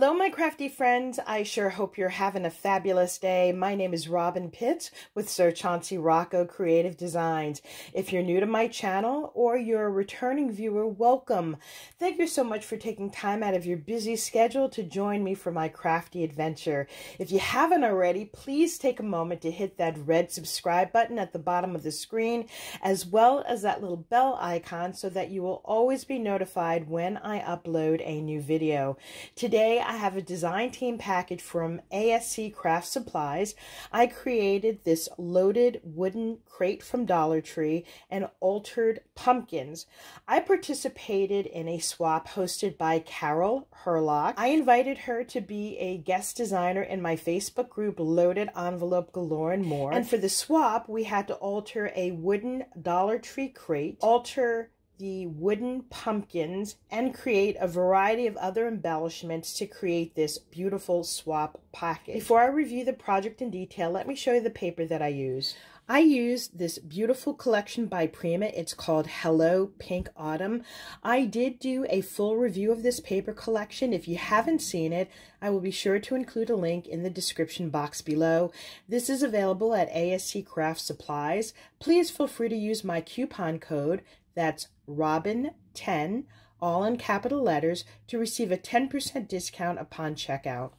Hello, my crafty friends. I sure hope you're having a fabulous day. My name is Robyn Pitts with Sir Chauncey Rocco Creative Designs. If you're new to my channel or you're a returning viewer, welcome. Thank you so much for taking time out of your busy schedule to join me for my crafty adventure. If you haven't already, please take a moment to hit that red subscribe button at the bottom of the screen, as well as that little bell icon so that you will always be notified when I upload a new video. Today, I have a design team package from ASC Craft Supplies. I created this loaded wooden crate from Dollar Tree and altered pumpkins. I participated in a swap hosted by Carol Herlock. I invited her to be a guest designer in my Facebook group, Loaded Envelope Galore and More. And for the swap, we had to alter a wooden Dollar Tree crate, alter the wooden pumpkins, and create a variety of other embellishments to create this beautiful swap package. Before I review the project in detail, let me show you the paper that I used. I used this beautiful collection by Prima. It's called Hello Pink Autumn. I did do a full review of this paper collection. If you haven't seen it, I will be sure to include a link in the description box below. This is available at ASC Craft Supplies. Please feel free to use my coupon code. That's Robyn10, all in capital letters, to receive a 10% discount upon checkout.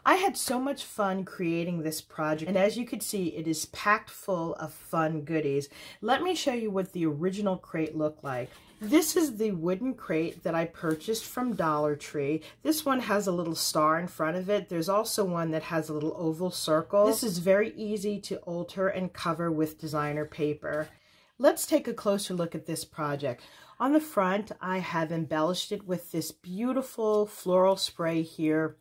I had so much fun creating this project, and as you can see, it is packed full of fun goodies. Let me show you what the original crate looked like. This is the wooden crate that I purchased from Dollar Tree. This one has a little star in front of it. There's also one that has a little oval circle. This is very easy to alter and cover with designer paper. Let's take a closer look at this project. On the front, I have embellished it with this beautiful floral spray here.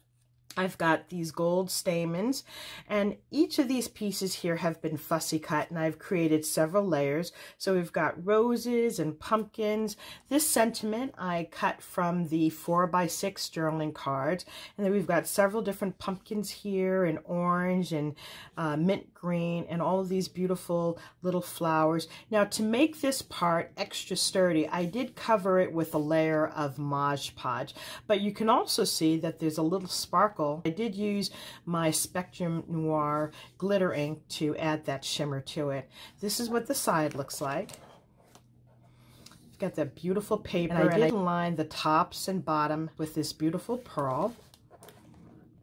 I've got these gold stamens, and each of these pieces here have been fussy cut, and I've created several layers. So we've got roses and pumpkins. This sentiment I cut from the 4x6 journaling cards, and then we've got several different pumpkins here, and orange and mint green, and all of these beautiful little flowers. Now, to make this part extra sturdy, I did cover it with a layer of Mod Podge, but you can also see that there's a little sparkle. I did use my Spectrum Noir glitter ink to add that shimmer to it. This is what the side looks like. You've got that beautiful paper, and I did line the tops and bottom with this beautiful pearl.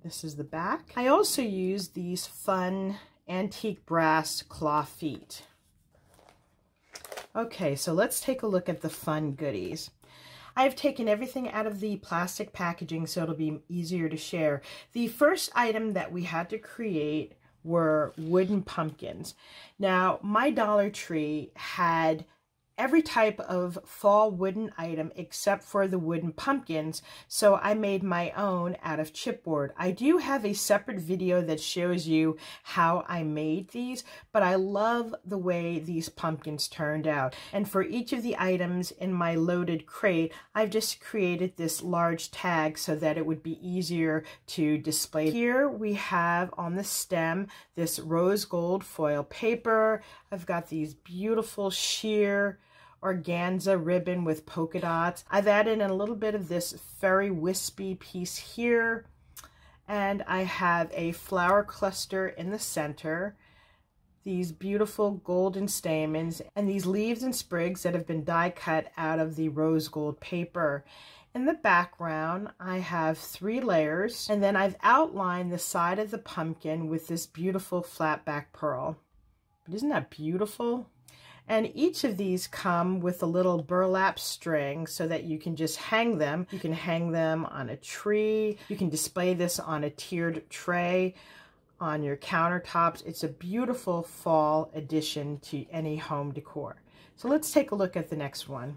This is the back. I also used these fun antique brass claw feet. Okay, so let's take a look at the fun goodies. I've taken everything out of the plastic packaging so it'll be easier to share. The first item that we had to create were wooden pumpkins. Now, my Dollar Tree had every type of fall wooden item except for the wooden pumpkins, so I made my own out of chipboard. I do have a separate video that shows you how I made these, but I love the way these pumpkins turned out. And for each of the items in my loaded crate, I've just created this large tag so that it would be easier to display. Here we have on the stem this rose gold foil paper. I've got these beautiful sheer organza ribbon with polka dots. I've added in a little bit of this very wispy piece here, and I have a flower cluster in the center, these beautiful golden stamens, and these leaves and sprigs that have been die cut out of the rose gold paper. In the background, I have 3 layers, and then I've outlined the side of the pumpkin with this beautiful flat back pearl. But isn't that beautiful? And each of these come with a little burlap string so that you can just hang them. You can hang them on a tree. You can display this on a tiered tray on your countertops. It's a beautiful fall addition to any home decor. So let's take a look at the next one.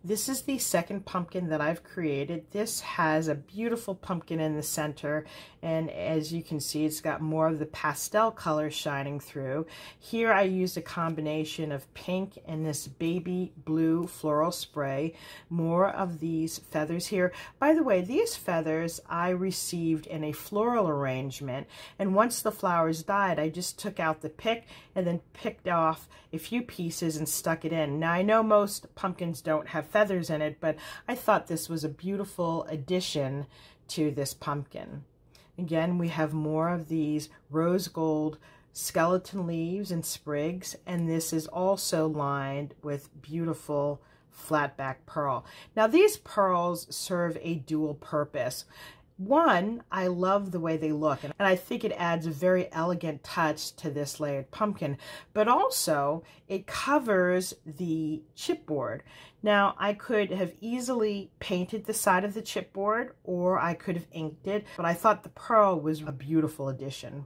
This is the second pumpkin that I've created. This has a beautiful pumpkin in the center, and as you can see, it's got more of the pastel colors shining through. Here I used a combination of pink and this baby blue floral spray. More of these feathers here. By the way, these feathers I received in a floral arrangement, and once the flowers died, I just took out the pick and then picked off a few pieces and stuck it in. Now, I know most pumpkins don't have feathers in it, but I thought this was a beautiful addition to this pumpkin. Again, we have more of these rose gold skeleton leaves and sprigs, and this is also lined with beautiful flat back pearl. Now these pearls serve a dual purpose. One, I love the way they look, and I think it adds a very elegant touch to this layered pumpkin, but also it covers the chipboard. Now, I could have easily painted the side of the chipboard, or I could have inked it, but I thought the pearl was a beautiful addition.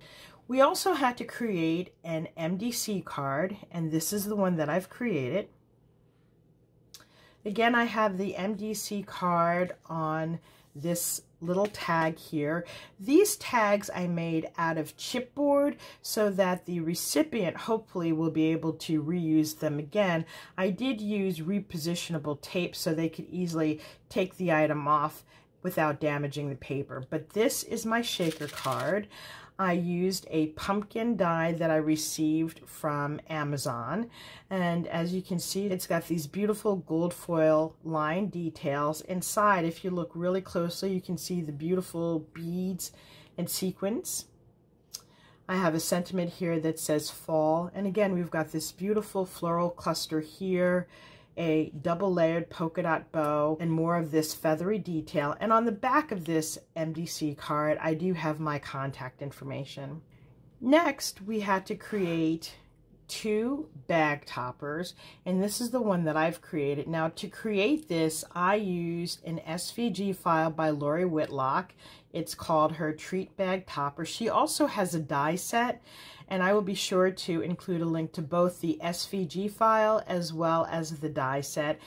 We also had to create an MDC card, and this is the one that I've created. Again, I have the MDC card on this little tag here. These tags I made out of chipboard so that the recipient hopefully will be able to reuse them again. I did use repositionable tape so they could easily take the item off without damaging the paper. But this is my shaker card. I used a pumpkin die that I received from Amazon, and as you can see, it's got these beautiful gold foil line details. Inside, if you look really closely, you can see the beautiful beads and sequins. I have a sentiment here that says fall, and again, we've got this beautiful floral cluster here, a double layered polka dot bow, and more of this feathery detail. And on the back of this MDC card, I do have my contact information. Next, we had to create 2 bag toppers, and this is the one that I've created. Now, to create this, I used an SVG file by Lori Whitlock. It's called her Treat Bag Topper. She also has a die set, and I will be sure to include a link to both the SVG file as well as the die set.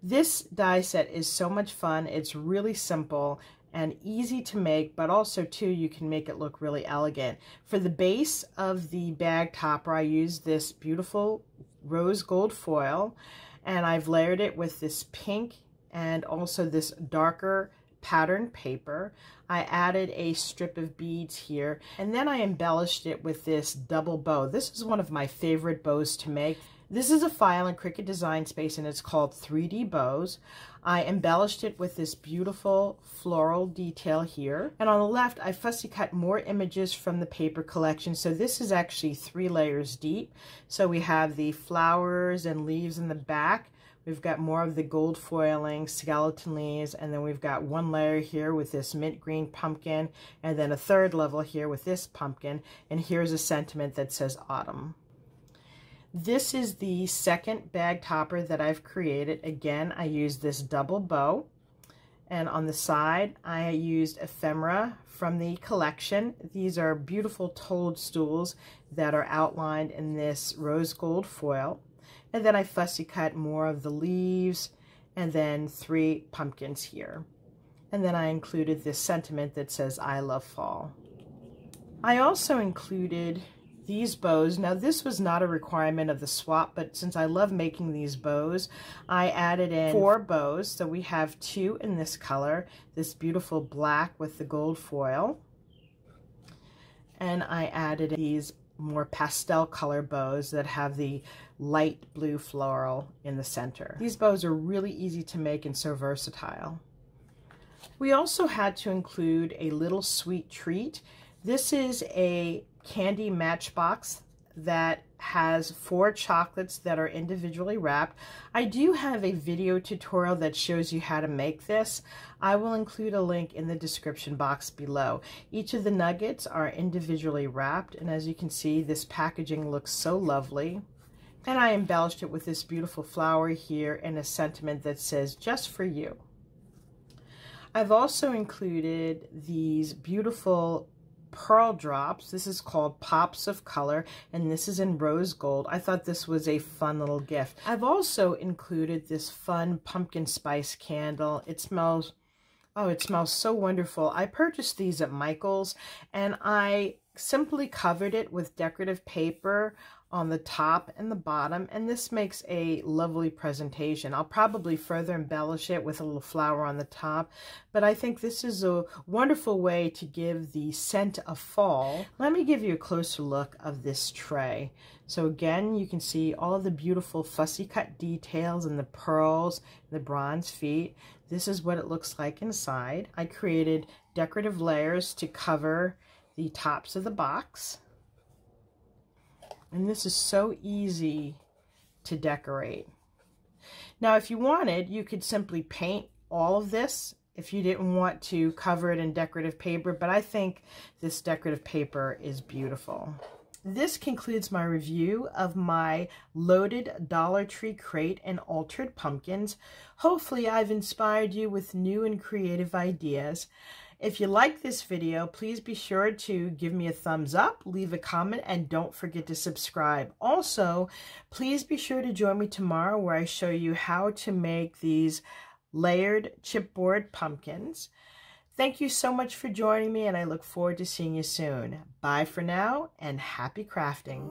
This die set is so much fun. It's really simple and easy to make, but also too, you can make it look really elegant. For the base of the bag topper, I used this beautiful rose gold foil, and I've layered it with this pink and also this darker patterned paper. I added a strip of beads here, and then I embellished it with this double bow. This is one of my favorite bows to make. This is a file in Cricut Design Space, and it's called 3D Bows. I embellished it with this beautiful floral detail here. And on the left, I fussy cut more images from the paper collection. So this is actually 3 layers deep. So we have the flowers and leaves in the back. We've got more of the gold foiling, skeleton leaves, and then we've got 1 layer here with this mint green pumpkin, and then a 3rd level here with this pumpkin. And here's a sentiment that says autumn. This is the 2nd bag topper that I've created. Again, I used this double bow, and on the side I used ephemera from the collection. These are beautiful toadstools that are outlined in this rose gold foil, and then I fussy cut more of the leaves, and then 3 pumpkins here, and then I included this sentiment that says I love fall. I also included these bows. Now, this was not a requirement of the swap, but since I love making these bows, I added in 4 bows. So we have 2 in this color, this beautiful black with the gold foil, and I added these more pastel color bows that have the light blue floral in the center. These bows are really easy to make and so versatile. We also had to include a little sweet treat. This is a candy matchbox that has 4 chocolates that are individually wrapped. I do have a video tutorial that shows you how to make this. I will include a link in the description box below. Each of the nuggets are individually wrapped, and as you can see, this packaging looks so lovely. And I embellished it with this beautiful flower here and a sentiment that says, just for you. I've also included these beautiful pearl drops. This is called Pops of Color, and this is in rose gold. I thought this was a fun little gift. I've also included this fun pumpkin spice candle. It smells, oh, it smells so wonderful. I purchased these at Michael's, and I simply covered it with decorative paper on the top and the bottom, and this makes a lovely presentation. I'll probably further embellish it with a little flower on the top, but I think this is a wonderful way to give the scent of fall. Let me give you a closer look of this tray. So again, you can see all of the beautiful fussy cut details and the pearls, the bronze feet. This is what it looks like inside. I created decorative layers to cover the tops of the box. And this is so easy to decorate. Now, if you wanted, you could simply paint all of this if you didn't want to cover it in decorative paper, but I think this decorative paper is beautiful. This concludes my review of my loaded Dollar Tree crate and altered pumpkins. Hopefully I've inspired you with new and creative ideas. If you like this video, please be sure to give me a thumbs up, leave a comment, and don't forget to subscribe. Also, please be sure to join me tomorrow where I show you how to make these layered chipboard pumpkins. Thank you so much for joining me, and I look forward to seeing you soon. Bye for now, and happy crafting.